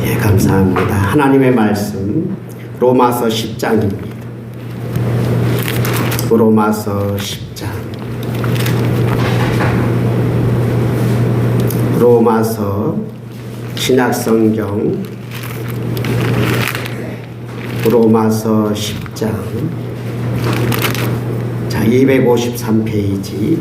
예, 감사합니다. 하나님의 말씀 로마서 10장입니다. 로마서 10장. 로마서 신약성경 로마서 10장. 자, 253페이지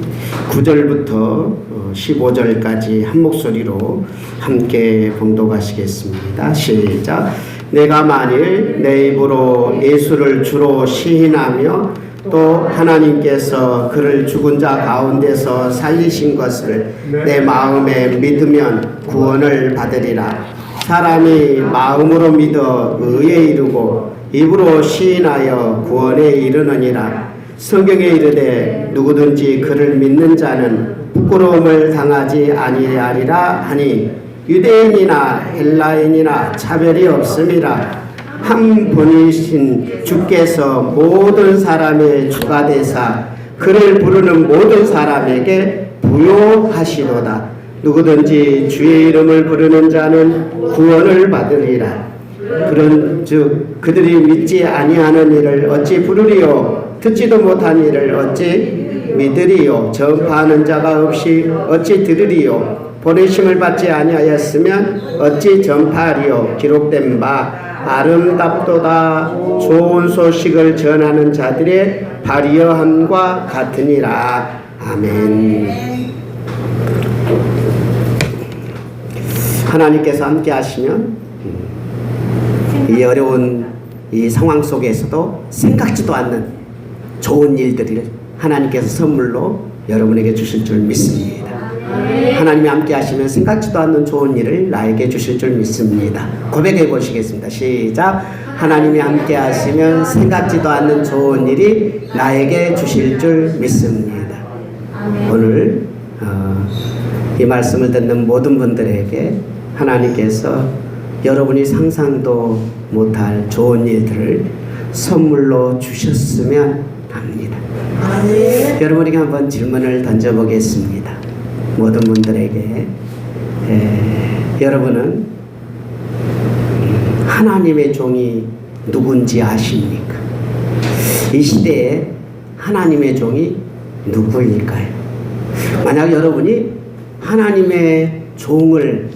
9절부터 15절까지 한 목소리로 함께 봉독하시겠습니다. 시작. 내가 만일 내 입으로 예수를 주로 시인하며 또 하나님께서 그를 죽은 자 가운데서 살리신 것을 내 마음에 믿으면 구원을 받으리라. 사람이 마음으로 믿어 의에 이르고 입으로 시인하여 구원에 이르느니라. 성경에 이르되 누구든지 그를 믿는 자는 부끄러움을 당하지 아니하리라 하니 유대인이나 헬라인이나 차별이 없음이라. 한 분이신 주께서 모든 사람의 주가 되사 그를 부르는 모든 사람에게 부요하시도다. 누구든지 주의 이름을 부르는 자는 구원을 받으리라. 그런즉 그들이 믿지 아니하는 일을 어찌 부르리요? 듣지도 못한 일을 어찌 믿으리요? 전파하는 자가 없이 어찌 들으리요? 보내심을 받지 아니하였으면 어찌 전파하리요? 기록된 바 아름답도다 좋은 소식을 전하는 자들의 발휘함과 같으니라. 아멘. 하나님께서 함께 하시면 이 어려운 이 상황 속에서도 생각지도 않는 좋은 일들을 하나님께서 선물로 여러분에게 주실 줄 믿습니다. 하나님이 함께 하시면 생각지도 않는 좋은 일을 나에게 주실 줄 믿습니다. 고백해 보시겠습니다. 시작. 하나님이 함께 하시면 생각지도 않는 좋은 일이 나에게 주실 줄 믿습니다. 오늘 이 말씀을 듣는 모든 분들에게 하나님께서 여러분이 상상도 못할 좋은 일들을 선물로 주셨으면 합니다. 여러분에게 한번 질문을 던져보겠습니다. 모든 분들에게 여러분은 하나님의 종이 누군지 아십니까? 이 시대에 하나님의 종이 누구일까요? 만약 여러분이 하나님의 종을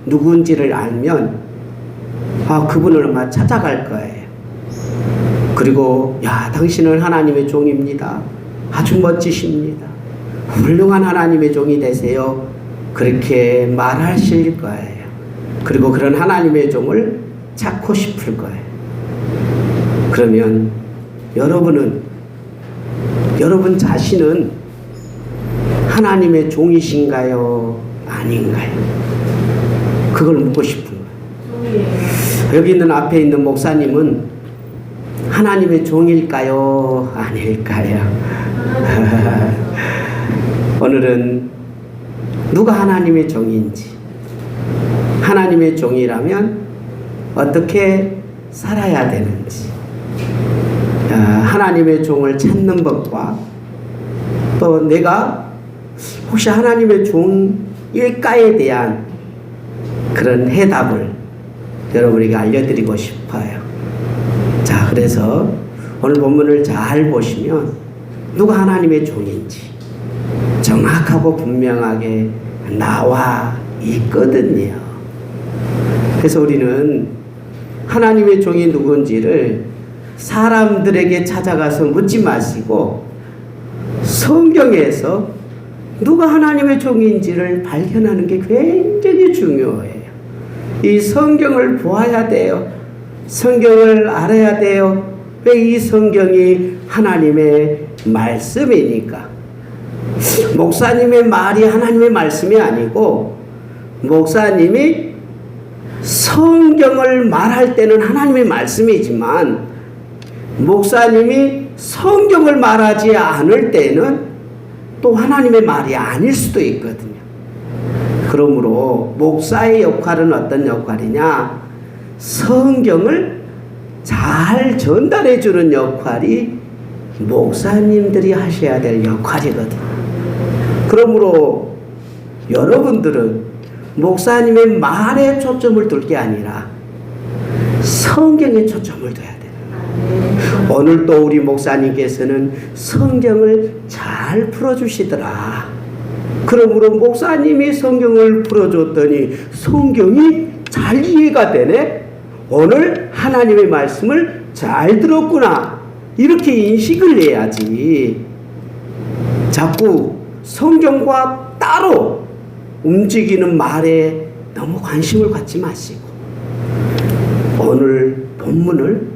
누군지를 알면 그분을 아마 찾아갈 거예요. 그리고 당신은 하나님의 종입니다. 아주 멋지십니다. 훌륭한 하나님의 종이 되세요. 그렇게 말하실 거예요. 그리고 그런 하나님의 종을 찾고 싶을 거예요. 그러면 여러분 자신은 하나님의 종이신가요? 아닌가요? 그걸 묻고 싶은 거예요. 여기 있는 앞에 있는 목사님은 하나님의 종일까요? 아닐까요? 오늘은 누가 하나님의 종인지, 하나님의 종이라면 어떻게 살아야 되는지, 하나님의 종을 찾는 법과 또 내가 혹시 하나님의 종일까에 대한 그런 해답을 여러분에게 알려드리고 싶어요. 자, 그래서 오늘 본문을 잘 보시면 누가 하나님의 종인지 정확하고 분명하게 나와 있거든요. 그래서 우리는 하나님의 종이 누군지를 사람들에게 찾아가서 묻지 마시고 성경에서 누가 하나님의 종인지를 발견하는 게 굉장히 중요해요. 이 성경을 보아야 돼요. 성경을 알아야 돼요. 왜 이 성경이 하나님의 말씀이니까. 목사님의 말이 하나님의 말씀이 아니고 목사님이 성경을 말할 때는 하나님의 말씀이지만 목사님이 성경을 말하지 않을 때는 또 하나님의 말이 아닐 수도 있거든요. 그러므로 목사의 역할은 어떤 역할이냐? 성경을 잘 전달해 주는 역할이 목사님들이 하셔야 될 역할이거든요. 그러므로 여러분들은 목사님의 말에 초점을 둘 게 아니라 성경에 초점을 둬야 돼요. 오늘 또 우리 목사님께서는 성경을 잘 풀어주시더라. 그러므로 목사님이 성경을 풀어줬더니 성경이 잘 이해가 되네. 오늘 하나님의 말씀을 잘 들었구나. 이렇게 인식을 해야지. 자꾸 성경과 따로 움직이는 말에 너무 관심을 갖지 마시고 오늘 본문을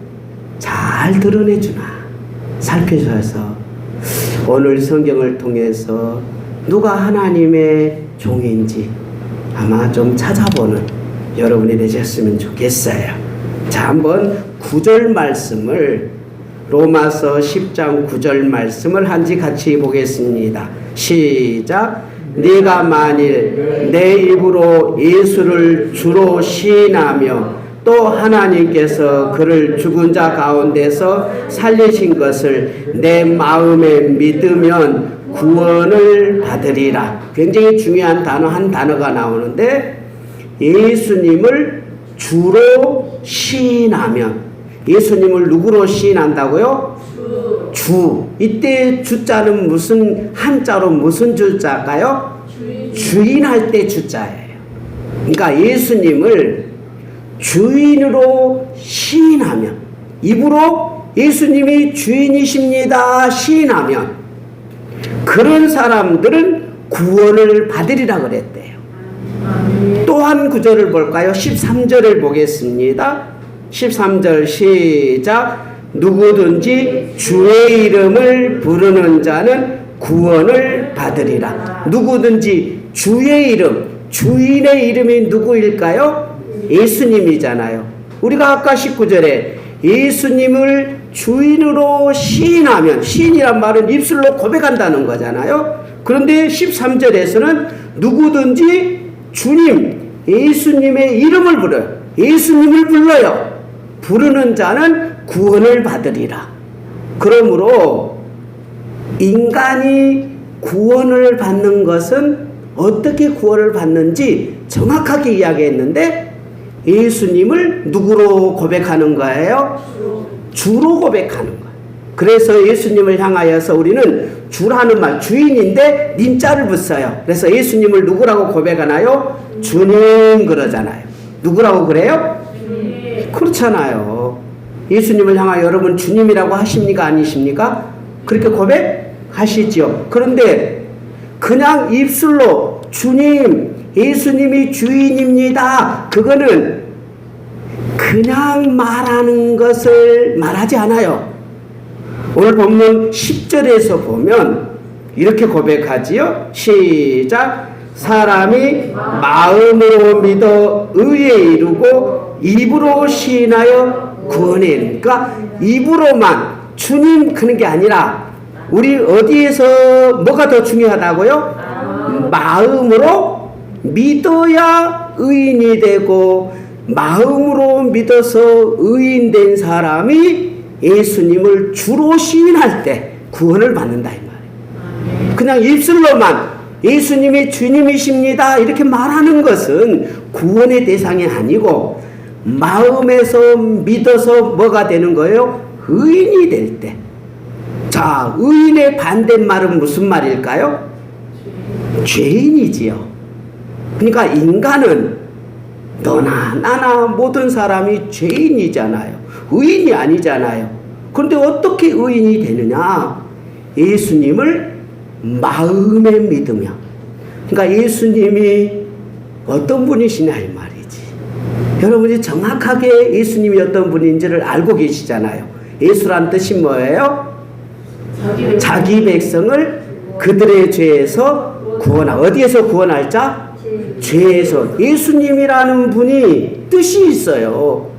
잘 드러내주나 살펴서 오늘 성경을 통해서 누가 하나님의 종인지 아마 좀 찾아보는 여러분이 되셨으면 좋겠어요. 자, 한번 9절 말씀을 로마서 10장 9절 말씀을 한지 같이 보겠습니다. 시작. 네가 만일 내 입으로 예수를 주로 시인하며 또 하나님께서 그를 죽은 자 가운데서 살리신 것을 내 마음에 믿으면 구원을 받으리라. 굉장히 중요한 단어 한 단어가 나오는데 예수님을 주로 시인하면 예수님을 누구로 시인한다고요? 주. 이때 주자는 무슨 한자로 무슨 주자일까요? 주인할 때 주자예요. 그러니까 예수님을 주인으로 시인하면 입으로 예수님이 주인이십니다 시인하면 그런 사람들은 구원을 받으리라 그랬대요. 또한 구절을 볼까요? 13절을 보겠습니다. 13절 시작. 누구든지 주의 이름을 부르는 자는 구원을 받으리라. 누구든지 주의 이름, 주인의 이름이 누구일까요? 예수님이잖아요. 우리가 아까 19절에 예수님을 주인으로 시인하면, 시인이란 말은 입술로 고백한다는 거잖아요. 그런데 13절에서는 누구든지 주님, 예수님의 이름을 불러요. 예수님을 불러요. 부르는 자는 구원을 받으리라. 그러므로 인간이 구원을 받는 것은 어떻게 구원을 받는지 정확하게 이야기했는데 예수님을 누구로 고백하는 거예요? 주로 고백하는 거예요. 그래서 예수님을 향하여서 우리는 주라는 말, 주인인데 님자를 붙여요. 그래서 예수님을 누구라고 고백하나요? 주님 그러잖아요. 누구라고 그래요? 그렇잖아요. 예수님을 향하여 여러분 주님이라고 하십니까? 아니십니까? 그렇게 고백하시죠. 그런데 그냥 입술로 주님, 예수님이 주인입니다. 그거는 그냥 말하는 것을 말하지 않아요. 오늘 본문 10절에서 보면 이렇게 고백하지요. 시작. 사람이 마음으로 믿어 의에 이르고 입으로 시인하여 구원에 이르니까 입으로만 주님 그런 게 아니라 우리 어디에서 뭐가 더 중요하다고요? 마음으로 믿어야 의인이 되고 마음으로 믿어서 의인된 사람이 예수님을 주로 시인할 때 구원을 받는다 이 말이에요. 그냥 입술로만 예수님이 주님이십니다 이렇게 말하는 것은 구원의 대상이 아니고 마음에서 믿어서 뭐가 되는 거예요? 의인이 될 때. 자, 의인의 반대말은 무슨 말일까요? 죄인이지요. 그러니까 인간은 너나 나나 모든 사람이 죄인이잖아요. 의인이 아니잖아요. 그런데 어떻게 의인이 되느냐? 예수님을 마음에 믿으며. 그러니까 예수님이 어떤 분이시냐 이 말이지. 여러분이 정확하게 예수님이 어떤 분인지를 알고 계시잖아요. 예수란 뜻이 뭐예요? 자기 백성을 그들의 죄에서 구원하. 어디에서 구원할 자? 죄에서. 예수님이라는 분이 뜻이 있어요.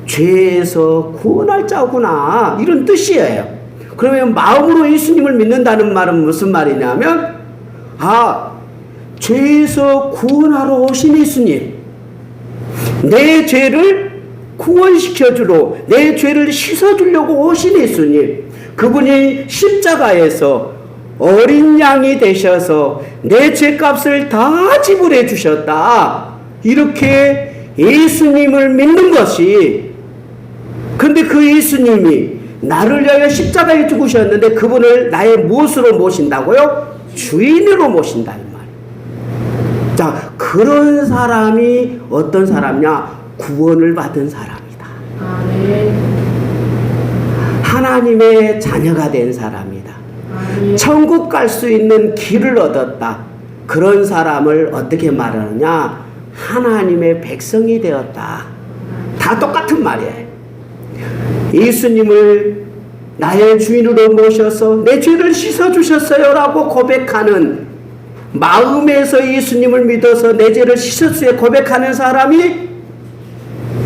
죄에서 구원할 자구나 이런 뜻이에요. 그러면 마음으로 예수님을 믿는다는 말은 무슨 말이냐면 죄에서 구원하러 오신 예수님, 내 죄를 구원시켜주러 내 죄를 씻어주려고 오신 예수님, 그분이 십자가에서 어린 양이 되셔서 내 죄값을 다 지불해 주셨다. 이렇게 예수님을 믿는 것이, 근데 그 예수님이 나를 위하여 십자가에 죽으셨는데 그분을 나의 무엇으로 모신다고요? 주인으로 모신다 이 말이에요. 자, 그런 사람이 어떤 사람이냐? 구원을 받은 사람이다. 하나님의 자녀가 된 사람이다. 천국 갈 수 있는 길을 얻었다. 그런 사람을 어떻게 말하느냐? 하나님의 백성이 되었다. 다 똑같은 말이에요. 예수님을 나의 주인으로 모셔서 내 죄를 씻어주셨어요 라고 고백하는, 마음에서 예수님을 믿어서 내 죄를 씻었어요 고백하는 사람이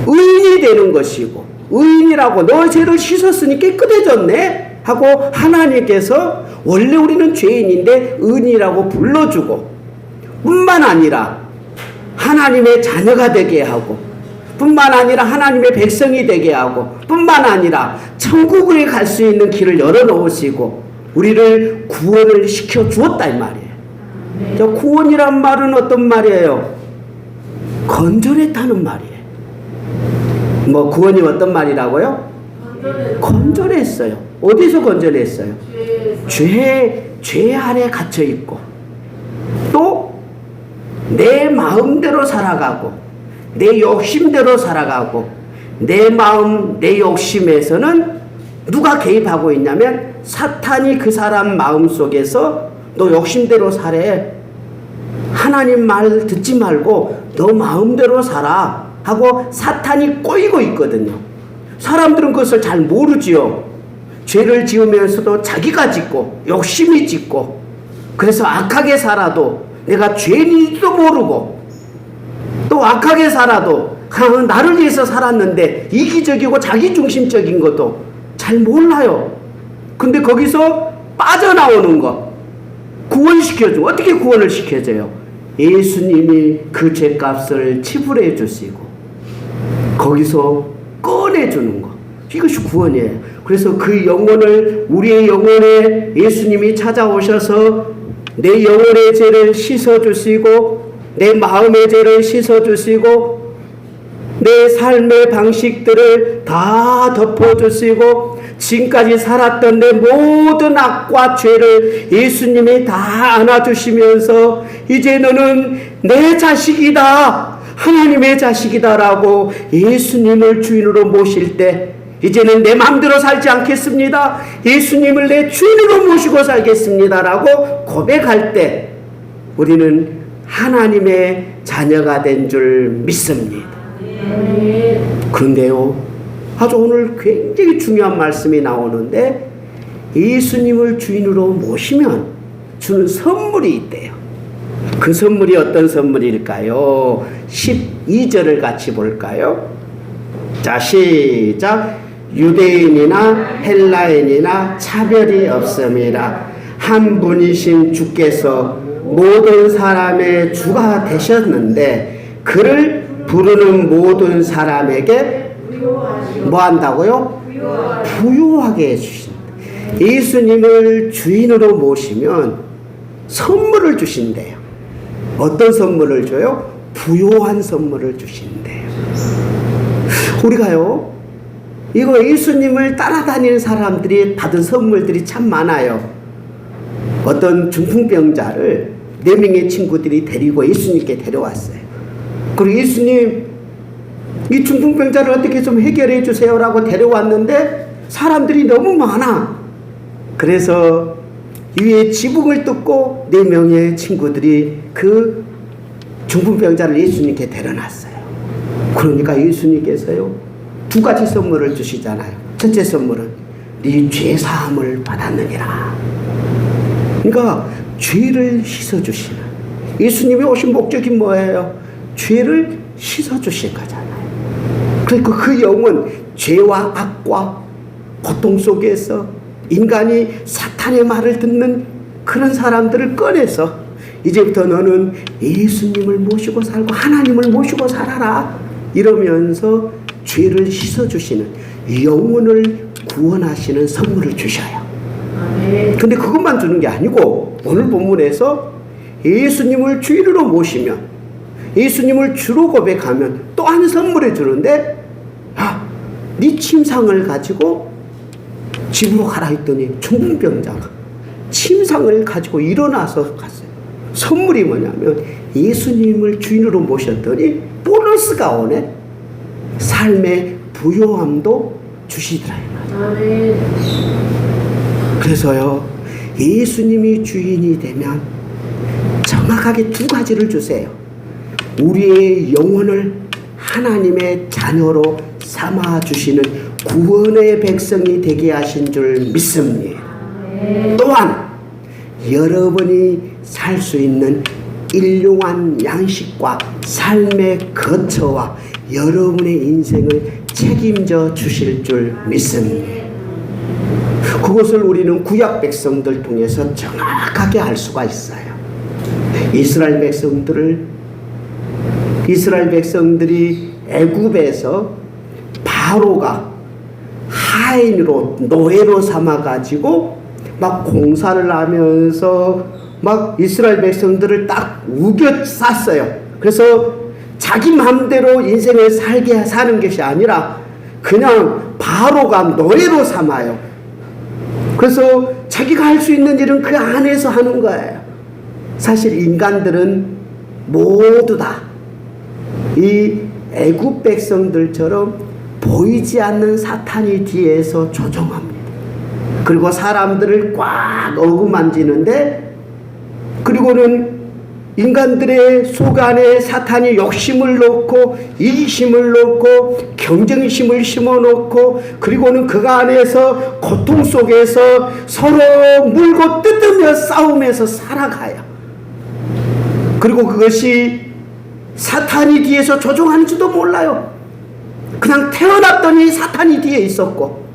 의인이 되는 것이고, 의인이라고 너 죄를 씻었으니 깨끗해졌네 하고 하나님께서 원래 우리는 죄인인데 의인이라고 불러주고, 뿐만 아니라 하나님의 자녀가 되게 하고, 뿐만 아니라 하나님의 백성이 되게 하고, 뿐만 아니라 천국에 갈 수 있는 길을 열어놓으시고 우리를 구원을 시켜 주었다 이 말이에요. 저 구원이란 말은 어떤 말이에요? 건전했다는 말이에요. 뭐 구원이 어떤 말이라고요? 건전했어요. 어디서 건전했어요? 죄 안에 갇혀 있고, 또 내 마음대로 살아가고, 내 욕심대로 살아가고, 내 마음, 내 욕심에서는 누가 개입하고 있냐면 사탄이 그 사람 마음 속에서 너 욕심대로 살래, 하나님 말 듣지 말고 너 마음대로 살아 하고 사탄이 꼬이고 있거든요. 사람들은 그것을 잘 모르지요. 죄를 지으면서도 자기가 짓고 욕심이 짓고, 그래서 악하게 살아도 내가 죄인지도 모르고, 또 악하게 살아도 나를 위해서 살았는데 이기적이고 자기중심적인 것도 잘 몰라요. 근데 거기서 빠져나오는 것, 구원시켜줘. 어떻게 구원을 시켜줘요? 예수님이 그 죄값을 지불해 주시고 거기서 꺼내주는 것, 이것이 구원이에요. 그래서 그 영혼을, 우리의 영혼에 예수님이 찾아오셔서 내 영혼의 죄를 씻어주시고, 내 마음의 죄를 씻어주시고, 내 삶의 방식들을 다 덮어주시고, 지금까지 살았던 내 모든 악과 죄를 예수님이 다 안아주시면서 이제 너는 내 자식이다, 하나님의 자식이다라고 예수님을 주인으로 모실 때, 이제는 내 마음대로 살지 않겠습니다, 예수님을 내 주인으로 모시고 살겠습니다라고 고백할 때 우리는 하나님의 자녀가 된 줄 믿습니다. 그런데요, 아주 오늘 굉장히 중요한 말씀이 나오는데, 예수님을 주인으로 모시면 주는 선물이 있대요. 그 선물이 어떤 선물일까요? 12절을 같이 볼까요? 자, 시작. 유대인이나 헬라인이나 차별이 없음이라 한 분이신 주께서 모든 사람의 주가 되셨는데 그를 부르는 모든 사람에게 뭐 한다고요? 부유하게 해주신다. 예수님을 주인으로 모시면 선물을 주신대요. 어떤 선물을 줘요? 부유한 선물을 주신대요. 우리가요, 이거 예수님을 따라다니는 사람들이 받은 선물들이 참 많아요. 어떤 중풍병자를 4명의 친구들이 데리고 예수님께 데려왔어요. 그리고 예수님, 이 중풍병자를 어떻게 좀 해결해 주세요라고 데려왔는데 사람들이 너무 많아. 그래서 위에 지붕을 뜯고 4명의 친구들이 그 중풍병자를 예수님께 데려놨어요. 그러니까 예수님께서요, 2가지 선물을 주시잖아요. 첫째 선물은 네 죄사함을 받았느니라. 그러니까 죄를 씻어주시는, 예수님이 오신 목적이 뭐예요? 죄를 씻어주신 거잖아요. 그러니까 그 영은 죄와 악과 고통 속에서 인간이 사탄의 말을 듣는 그런 사람들을 꺼내서 이제부터 너는 예수님을 모시고 살고 하나님을 모시고 살아라 이러면서 죄를 씻어주시는, 영혼을 구원하시는 선물을 주셔요. 근데 그것만 주는 게 아니고 오늘 본문에서 예수님을 주인으로 모시면, 예수님을 주로 고백하면 또 한 선물해 주는데, 네 침상을 가지고 집으로 가라 했더니 중풍병자가 침상을 가지고 일어나서 갔어요. 선물이 뭐냐면 예수님을 주인으로 모셨더니 보너스가 오네. 삶의 부요함도 주시더라. 그래서요, 예수님이 주인이 되면 정확하게 두 가지를 주세요. 우리의 영혼을 하나님의 자녀로 삼아주시는 구원의 백성이 되게 하신 줄 믿습니다. 또한 여러분이 살 수 있는 일용한 양식과 삶의 거처와 여러분의 인생을 책임져 주실 줄 믿습니다. 그것을 우리는 구약 백성들 통해서 정확하게 알 수가 있어요. 이스라엘 백성들이 애굽에서 바로가 하인으로 노예로 삼아가지고 막 공사를 하면서 막 이스라엘 백성들을 딱 우겨 쌌어요. 그래서 자기 마음대로 인생을 사는 것이 아니라 그냥 바로가 노예로 삼아요. 그래서 자기가 할 수 있는 일은 그 안에서 하는 거예요. 사실 인간들은 모두 다 이 애굽 백성들처럼 보이지 않는 사탄이 뒤에서 조종합니다. 그리고 사람들을 꽉 어루만지는데, 그리고는 인간들의 속 안에 사탄이 욕심을 놓고 이기심을 놓고 경쟁심을 심어놓고, 그리고는 그 안에서 고통 속에서 서로 물고 뜯으며 싸우면서 살아가요. 그리고 그것이 사탄이 뒤에서 조종하는지도 몰라요. 그냥 태어났더니 사탄이 뒤에 있었고,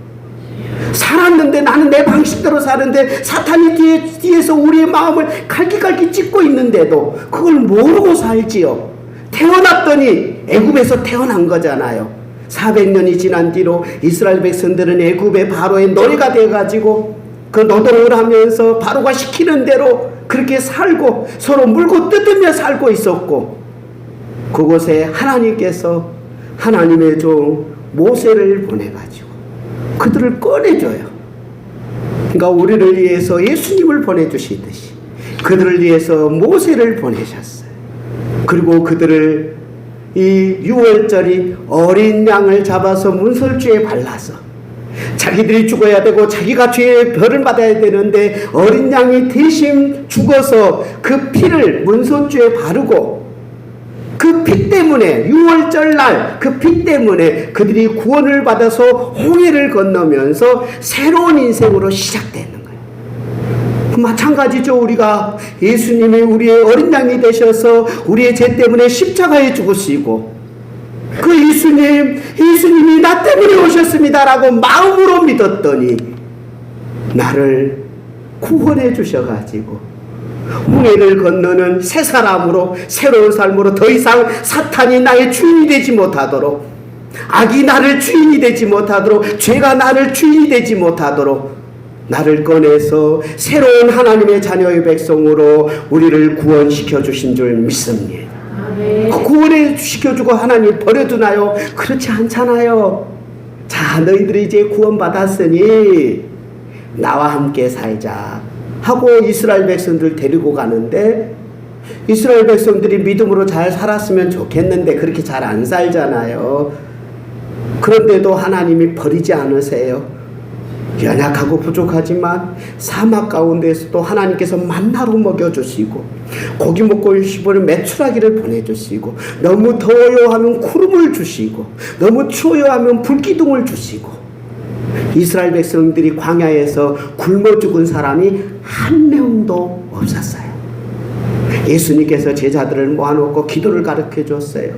살았는데 나는 내 방식대로 사는데 사탄이 뒤에서 우리의 마음을 갈기갈기 찢고 있는데도 그걸 모르고 살지요. 태어났더니 애굽에서 태어난 거잖아요. 400년이 지난 뒤로 이스라엘 백성들은 애굽의 바로의 노예가 돼가지고 그 노동을 하면서 바로가 시키는 대로 그렇게 살고 서로 물고 뜯으며 살고 있었고, 그곳에 하나님께서 하나님의 종 모세를 보내가지고 그들을 꺼내줘요. 그러니까 우리를 위해서 예수님을 보내주시듯이 그들을 위해서 모세를 보내셨어요. 그리고 그들을 이 6월절이 어린 양을 잡아서 문설주에 발라서, 자기들이 죽어야 되고 자기가 죄의 벌을 받아야 되는데 어린 양이 대신 죽어서 그 피를 문설주에 바르고, 그 피 때문에 6월절 날 그 피 때문에 그들이 구원을 받아서 홍해를 건너면서 새로운 인생으로 시작되는 거예요. 마찬가지죠. 우리가 예수님이 우리의 어린 양이 되셔서 우리의 죄 때문에 십자가에 죽으시고, 그 예수님이 나 때문에 오셨습니다라고 마음으로 믿었더니 나를 구원해 주셔가지고 홍해를 건너는 새 사람으로, 새로운 삶으로 더 이상 사탄이 나의 주인이 되지 못하도록, 악이 나를 주인이 되지 못하도록, 죄가 나를 주인이 되지 못하도록 나를 꺼내서 새로운 하나님의 자녀의 백성으로 우리를 구원시켜 주신 줄 믿습니다. 구원해 시켜주고 하나님 버려두나요? 그렇지 않잖아요. 자, 너희들이 이제 구원받았으니 나와 함께 살자 하고 이스라엘 백성들 데리고 가는데, 이스라엘 백성들이 믿음으로 잘 살았으면 좋겠는데 그렇게 잘 안 살잖아요. 그런데도 하나님이 버리지 않으세요. 연약하고 부족하지만 사막 가운데에서도 하나님께서 만나로 먹여주시고, 고기 먹고 싶으면 메추라기를 보내주시고, 너무 더워요 하면 구름을 주시고, 너무 추워요 하면 불기둥을 주시고, 이스라엘 백성들이 광야에서 굶어 죽은 사람이 한 명도 없었어요. 예수님께서 제자들을 모아놓고 기도를 가르쳐 줬어요.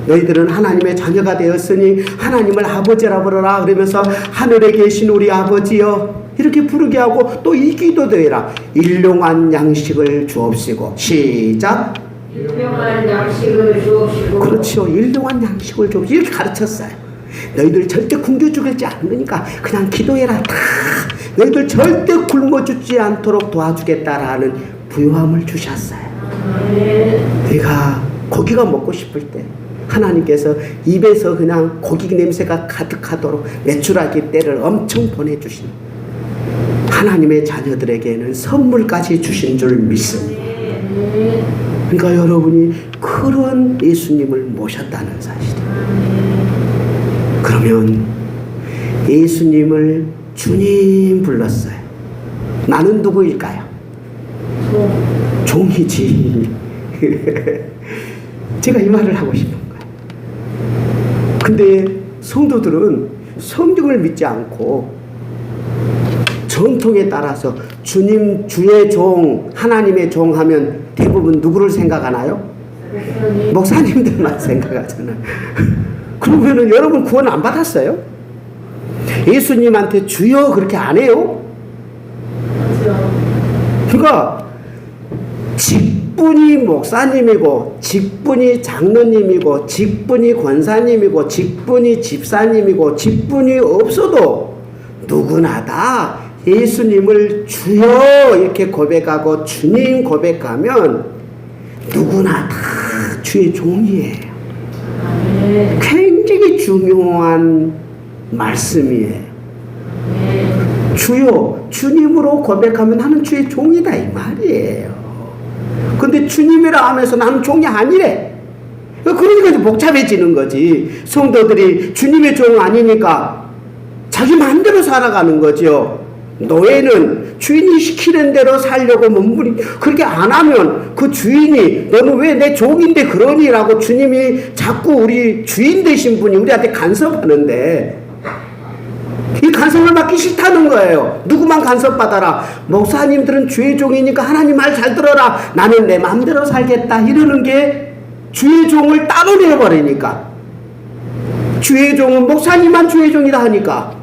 너희들은 하나님의 자녀가 되었으니 하나님을 아버지라 부르라. 그러면서 하늘에 계신 우리 아버지여 이렇게 부르게 하고, 또 이 기도도 해라. 일용한 양식을 주옵시고. 시작. 일용한 양식을 주옵시고. 그렇죠. 일용한 양식을 주옵시고. 이렇게 가르쳤어요. 너희들 절대 굶겨 죽을지 않으니까 그냥 기도해라. 다 너희들 절대 굶어 죽지 않도록 도와주겠다라는 부요함을 주셨어요. 내가 고기가 먹고 싶을 때 하나님께서 입에서 그냥 고기 냄새가 가득하도록 메추라기 떼를 엄청 보내주신 하나님의 자녀들에게는 선물까지 주신 줄 믿습니다. 그러니까 여러분이 그런 예수님을 모셨다는 사실이에요. 그러면 예수님을 주님 불렀어요. 나는 누구일까요? 종이지. 제가 이 말을 하고 싶은 거예요. 근데 성도들은 성경을 믿지 않고 전통에 따라서 주님, 주의 종, 하나님의 종 하면 대부분 누구를 생각하나요? 목사님들만 생각하잖아요. 그러면은 여러분 구원 안 받았어요? 예수님한테 주여 그렇게 안 해요? 그러니까 직분이 목사님이고 직분이 장로님이고 직분이 권사님이고 직분이 집사님이고 직분이 없어도 누구나 다 예수님을 주여 이렇게 고백하고 주님 고백하면 누구나 다 주의 종이에요. 굉장히 중요한 말씀이에요. 주여, 주님으로 고백하면 나는 주의 종이다 이 말이에요. 근데 주님이라 하면서 나는 종이 아니래. 그러니까 이제 복잡해지는 거지. 성도들이 주님의 종 아니니까 자기 마음대로 살아가는 거죠. 노예는 주인이 시키는 대로 살려고 몸부림 그렇게 안 하면 그 주인이 너는 왜 내 종인데 그러니라고 주님이 자꾸 우리 주인 되신 분이 우리한테 간섭하는데 이 간섭을 받기 싫다는 거예요. 누구만 간섭받아라. 목사님들은 주의 종이니까 하나님 말 잘 들어라. 나는 내 마음대로 살겠다. 이러는 게 주의 종을 따로 내버리니까. 주의 종은 목사님만 주의 종이다 하니까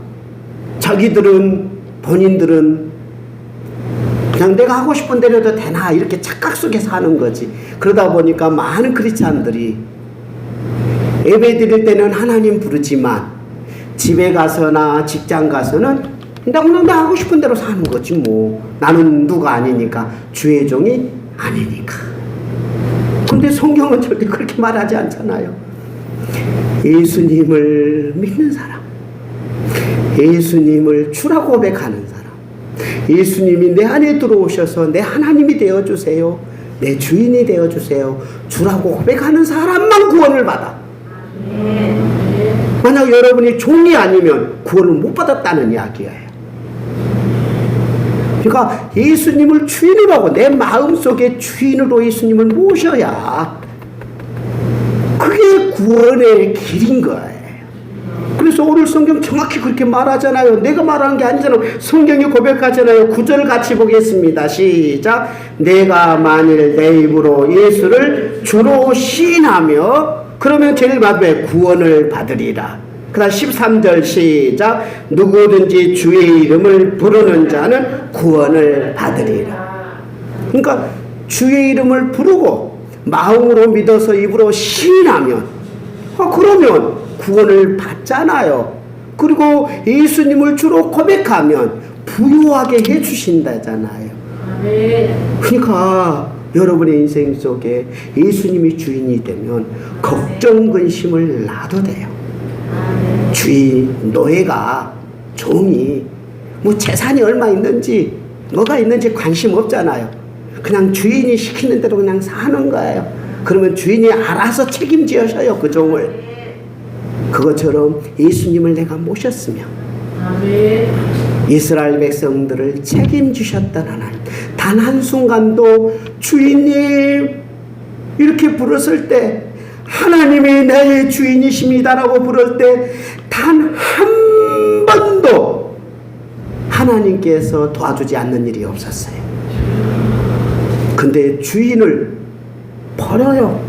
자기들은 본인들은 그냥 내가 하고 싶은 대로 해도 되나 이렇게 착각 속에 사는 거지. 그러다 보니까 많은 크리스찬들이 예배 드릴 때는 하나님 부르지만 집에 가서나 직장 가서는 그냥 나 하고 싶은 대로 사는 거지 뭐. 나는 누가 아니니까 주의 종이 아니니까. 근데 성경은 절대 그렇게 말하지 않잖아요. 예수님을 믿는 사람, 예수님을 주라고 고백하는 사람, 예수님이 내 안에 들어오셔서 내 하나님이 되어주세요, 내 주인이 되어주세요 주라고 고백하는 사람만 구원을 받아. 만약 여러분이 종이 아니면 구원을 못 받았다는 이야기예요. 그러니까 예수님을 주인으로 하고 내 마음속에 주인으로 예수님을 모셔야 그게 구원의 길인 거예요. 그래서 오늘 성경 정확히 그렇게 말하잖아요. 내가 말하는 게 아니잖아요. 성경이 고백하잖아요. 9절 같이 보겠습니다. 시작. 내가 만일 내 입으로 예수를 주로 시인하며 그러면 제일 마지막에 구원을 받으리라. 그 다음 13절 시작. 누구든지 주의 이름을 부르는 자는 구원을 받으리라. 그러니까 주의 이름을 부르고 마음으로 믿어서 입으로 시인하면 그러면 구원을 받잖아요. 그리고 예수님을 주로 고백하면 부유하게 해주신다잖아요. 그러니까 여러분의 인생 속에 예수님이 주인이 되면 걱정 근심을 놔도 돼요. 주인, 노예가, 종이 뭐 재산이 얼마 있는지 뭐가 있는지 관심 없잖아요. 그냥 주인이 시키는 대로 그냥 사는 거예요. 그러면 주인이 알아서 책임지셔요 그 종을. 그것처럼 예수님을 내가 모셨으면 이스라엘 백성들을 책임지셨던 하나님, 단 한순간도 주인님 이렇게 부르실 때 하나님이 나의 주인이십니다라고 부를 때 단 한 번도 하나님께서 도와주지 않는 일이 없었어요. 근데 주인을 버려요.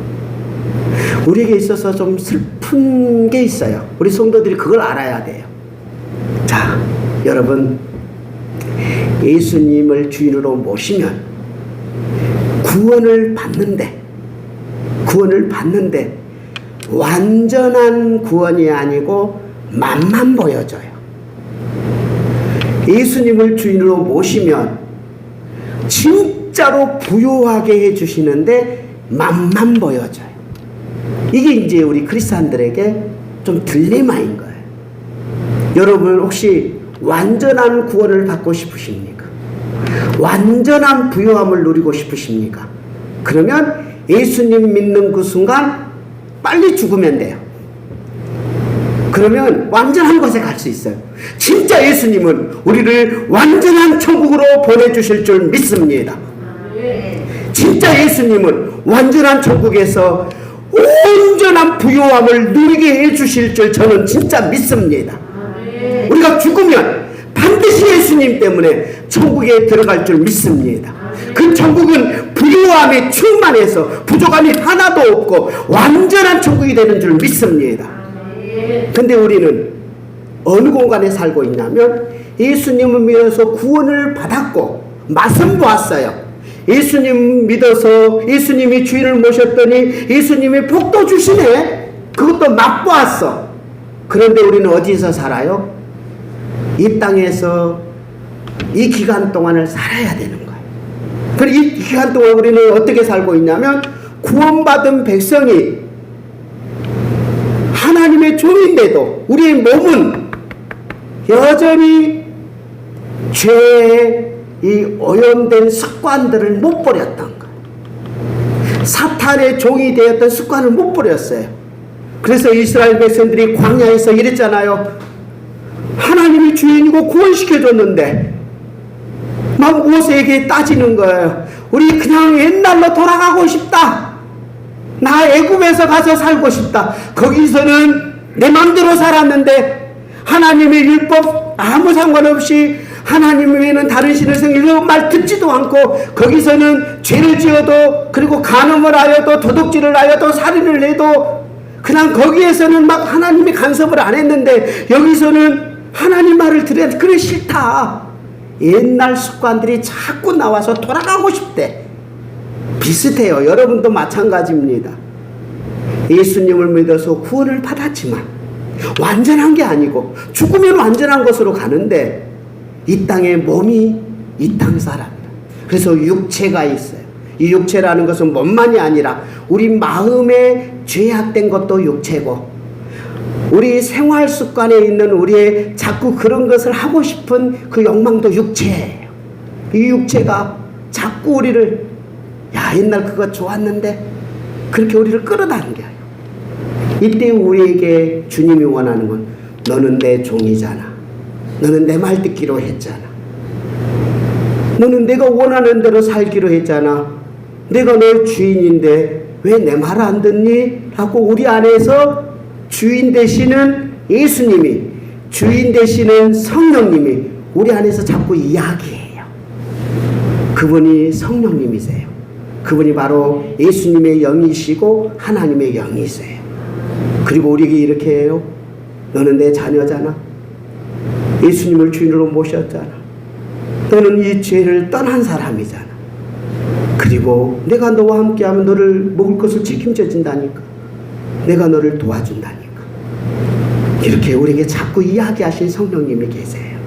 우리에게 있어서 좀 슬픈 게 있어요. 우리 성도들이 그걸 알아야 돼요. 자, 여러분, 예수님을 주인으로 모시면 구원을 받는데 완전한 구원이 아니고 맛만 보여줘요. 예수님을 주인으로 모시면 진짜로 부유하게 해주시는데 맛만 보여져요. 이게 이제 우리 크리스찬들에게 좀 딜레마인 거예요. 여러분 혹시 완전한 구원을 받고 싶으십니까? 완전한 부유함을 누리고 싶으십니까? 그러면 예수님 믿는 그 순간 빨리 죽으면 돼요. 그러면 완전한 곳에 갈 수 있어요. 진짜 예수님은 우리를 완전한 천국으로 보내주실 줄 믿습니다. 진짜 예수님은 완전한 천국에서 온전한 부유함을 누리게 해주실 줄 저는 진짜 믿습니다. 우리가 죽으면 반드시 예수님 때문에 천국에 들어갈 줄 믿습니다. 그 천국은 부유함에 충만해서 부족함이 하나도 없고 완전한 천국이 되는 줄 믿습니다. 근데 우리는 어느 공간에 살고 있냐면 예수님을 믿어서 구원을 받았고 맛은 보았어요. 예수님 믿어서 예수님이 주인을 모셨더니 예수님이 복도 주시네. 그것도 맛보았어. 그런데 우리는 어디서 살아요? 이 땅에서 이 기간 동안을 살아야 되는 거예요. 그리고 이 기간 동안 우리는 어떻게 살고 있냐면 구원받은 백성이 하나님의 종인데도 우리의 몸은 여전히 죄의 이 오염된 습관들을 못 버렸던 거예요. 사탄의 종이 되었던 습관을 못 버렸어요. 그래서 이스라엘 백성들이 광야에서 이랬잖아요. 하나님이 주인이고 구원시켜줬는데 막 모세에게 따지는 거예요. 우리 그냥 옛날로 돌아가고 싶다. 나 애굽에서 가서 살고 싶다. 거기서는 내 맘대로 살았는데 하나님의 율법 아무 상관없이 하나님 외에는 다른 신을 섬기는 말 듣지도 않고 거기서는 죄를 지어도 그리고 간음을 하여도 도둑질을 하여도 살인을 해도 그냥 거기에서는 막 하나님이 간섭을 안 했는데 여기서는 하나님 말을 들어야 그래 싫다. 옛날 습관들이 자꾸 나와서 돌아가고 싶대. 비슷해요. 여러분도 마찬가지입니다. 예수님을 믿어서 구원을 받았지만 완전한 게 아니고 죽으면 완전한 것으로 가는데 이 땅에 몸이 이 땅 사람이라. 그래서 육체가 있어요. 이 육체라는 것은 몸만이 아니라 우리 마음에 죄악된 것도 육체고 우리 생활 습관에 있는 우리의 자꾸 그런 것을 하고 싶은 그 욕망도 육체예요. 이 육체가 자꾸 우리를 야 옛날 그거 좋았는데 그렇게 우리를 끌어당겨요. 이때 우리에게 주님이 원하는 건 너는 내 종이잖아. 너는 내 말 듣기로 했잖아. 너는 내가 원하는 대로 살기로 했잖아. 내가 너 주인인데 왜 내 말 안 듣니? 라고 우리 안에서 주인 되시는 예수님이 주인 되시는 성령님이 우리 안에서 자꾸 이야기해요. 그분이 성령님이세요. 그분이 바로 예수님의 영이시고 하나님의 영이세요. 그리고 우리에게 이렇게 해요. 너는 내 자녀잖아. 예수님을 주인으로 모셨잖아. 너는 이 죄를 떠난 사람이잖아. 그리고 내가 너와 함께하면 너를 먹을 것을 책임져 준다니까. 내가 너를 도와준다니까. 이렇게 우리에게 자꾸 이야기하신 성령님이 계세요.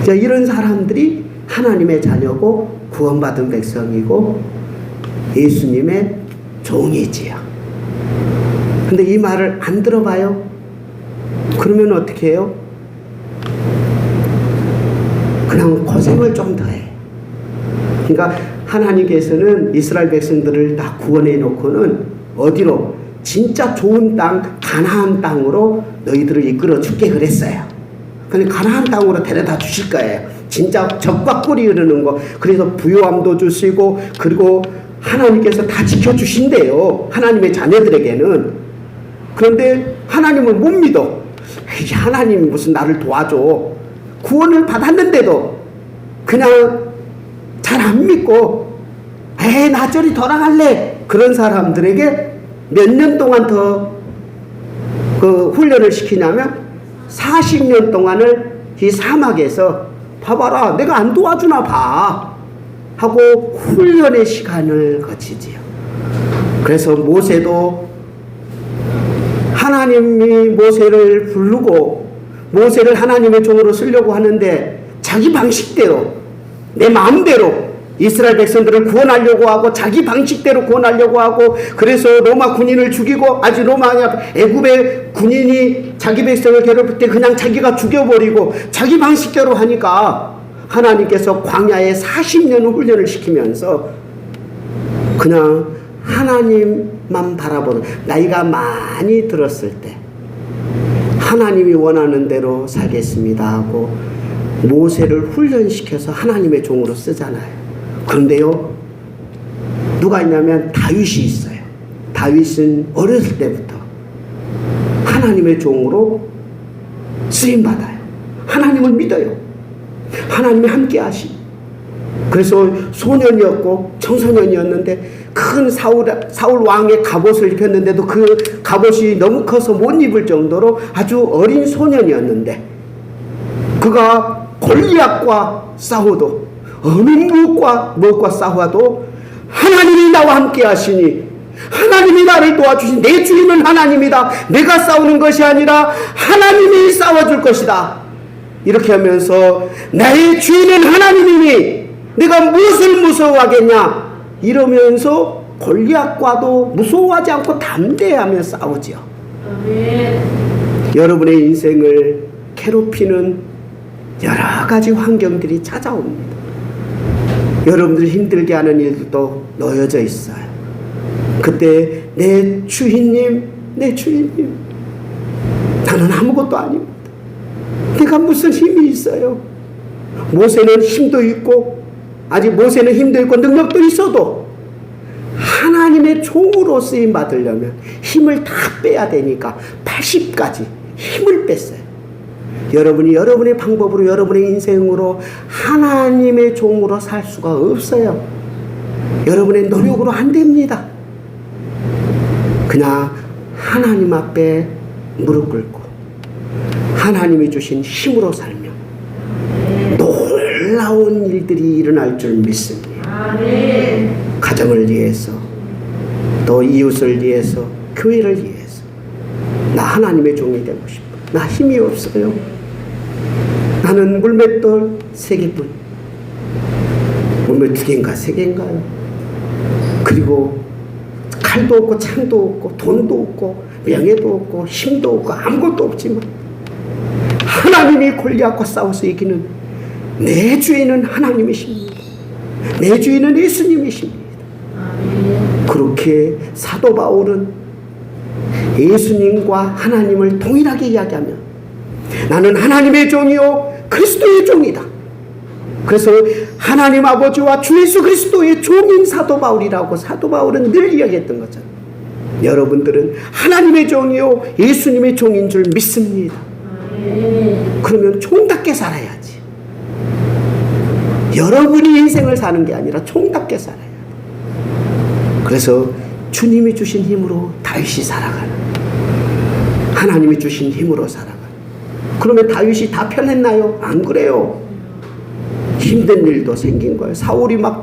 이런 사람들이 하나님의 자녀고 구원받은 백성이고 예수님의 종이지요. 근데 이 말을 안 들어봐요? 그러면 어떻게 해요? 그냥 고생을 좀 더 해. 그러니까 하나님께서는 이스라엘 백성들을 다 구원해 놓고는 어디로? 진짜 좋은 땅, 가나안 땅으로 너희들을 이끌어 줄게 그랬어요. 그러니까 가나안 땅으로 데려다 주실 거예요. 진짜 젖과 꿀이 흐르는 거. 그래서 부요함도 주시고 그리고 하나님께서 다 지켜주신대요. 하나님의 자녀들에게는. 그런데 하나님은 못 믿어. 하나님이 무슨 나를 도와줘. 구원을 받았는데도 그냥 잘 안 믿고 나 저리 돌아갈래. 그런 사람들에게 몇 년 동안 더 그 훈련을 시키냐면 40년 동안을 이 사막에서 봐봐라 내가 안 도와주나 봐 하고 훈련의 시간을 거치지요. 그래서 모세도 하나님이 모세를 부르고 모세를 하나님의 종으로 쓰려고 하는데 자기 방식대로, 내 마음대로 이스라엘 백성들을 구원하려고 하고 자기 방식대로 구원하려고 하고, 그래서 로마 군인을 죽이고, 아직 로마 아니야, 애굽의 군인이 자기 백성을 괴롭힐 때 그냥 자기가 죽여버리고 자기 방식대로 하니까 하나님께서 광야에 40년 훈련을 시키면서 그냥 하나님만 바라보는, 나이가 많이 들었을 때 하나님이 원하는 대로 살겠습니다 하고 모세를 훈련시켜서 하나님의 종으로 쓰잖아요. 그런데요, 누가 있냐면 다윗이 있어요. 다윗은 어렸을 때부터 하나님의 종으로 쓰임받아요. 하나님을 믿어요. 하나님이 함께 하시. 그래서 소년이었고 청소년이었는데 큰 사울 왕의 갑옷을 입혔는데도 그 갑옷이 너무 커서 못 입을 정도로 아주 어린 소년이었는데, 그가 골리앗과 싸워도, 어느 무엇과 싸워도 하나님이 나와 함께 하시니, 하나님이 나를 도와주신, 내 주인은 하나님이다, 내가 싸우는 것이 아니라 하나님이 싸워줄 것이다, 이렇게 하면서 나의 주인은 하나님이니 내가 무엇을 무서워하겠냐 이러면서 골리앗과도 무서워하지 않고 담대하며 싸우지요. 아멘. 여러분의 인생을 괴롭히는 여러 가지 환경들이 찾아옵니다. 여러분들 힘들게 하는 일도 놓여져 있어요. 그때 내 주인님, 나는 아무것도 아닙니다. 내가 무슨 힘이 있어요? 모세는 힘도 있고, 아직 모세는 힘도 있고 능력도 있어도 하나님의 종으로 쓰임 받으려면 힘을 다 빼야 되니까 80까지 힘을 뺐어요. 여러분이 여러분의 방법으로, 여러분의 인생으로 하나님의 종으로 살 수가 없어요. 여러분의 노력으로 안 됩니다. 그냥 하나님 앞에 무릎 꿇고 하나님이 주신 힘으로 살면 놀라운 일들이 일어날 줄 믿습니다. 아멘. 가정을 위해서, 또 이웃을 위해서, 교회를 위해서 나 하나님의 종이 되고 싶어. 나 힘이 없어요. 나는 물맷돌 3개뿐. 물맷 2개인가 3개인가요? 그리고 칼도 없고 창도 없고 돈도 없고 명예도 없고 힘도 없고 아무것도 없지만 하나님이 골리앗과 싸워서 이기는 내 주인은 하나님이십니다. 내 주인은 예수님이십니다. 그렇게 사도 바울은 예수님과 하나님을 동일하게 이야기하며 나는 하나님의 종이요 그리스도의 종이다. 그래서 하나님 아버지와 주 예수 그리스도의 종인 사도 바울이라고 사도 바울은 늘 이야기했던 거죠. 여러분들은 하나님의 종이요 예수님의 종인 줄 믿습니다. 그러면 종답게 살아야지. 여러분이 인생을 사는 게 아니라 종답게 살아야 돼. 그래서 주님이 주신 힘으로 다윗이 살아가는, 하나님이 주신 힘으로 살아가는. 그러면 다윗이 다 편했나요? 안 그래요. 힘든 일도 생긴 거예요. 사울이 막